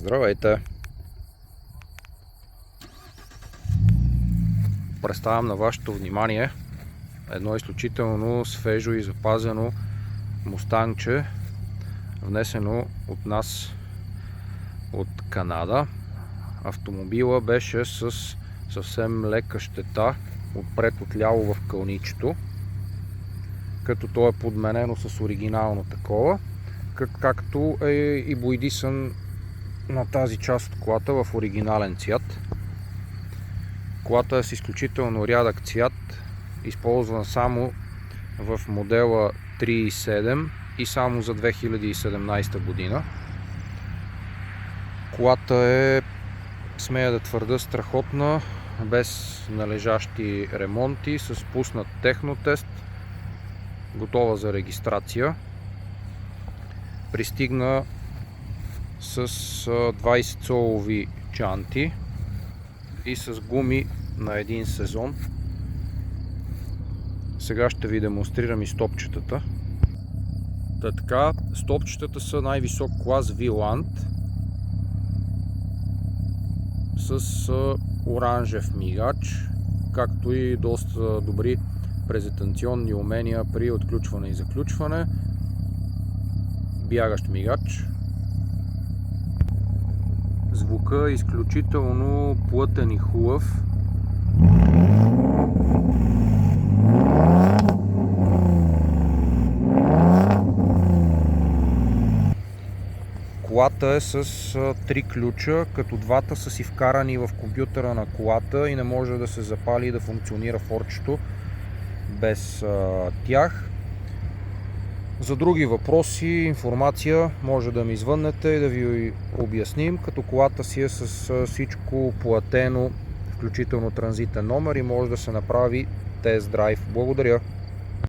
Здравейте! Представям на вашето внимание едно изключително свежо и запазено мустангче, внесено от нас от Канада. Автомобила беше с съвсем лека щета отпред отляво в кълничето, като то е подменено с оригинално такова, както е и боядисан на тази част от колата в оригинален цвят. Колата е с изключително рядък цвят, използван само в модела 3.7 и само за 2017 година. Колата е, смея да твърда, страхотна, без належащи ремонти, с пуснат технотест, готова за регистрация. Пристигна с 20-цолови чанти и с гуми на един сезон. Сега ще ви демонстрирам и стопчетата. Така, стопчетата са най-висок клас V-Land с оранжев мигач, както и доста добри презентационни умения при отключване и заключване. Бягащ мигач. Звука е изключително плътен и хубав. Колата е с 3 ключа, като двата са си вкарани в компютъра на колата и не може да се запали и да функционира форчето без тях. За други въпроси, информация може да ми звъннете и да ви обясним, като колата си е с всичко платено, включително транзитен номер, и може да се направи тест драйв. Благодаря!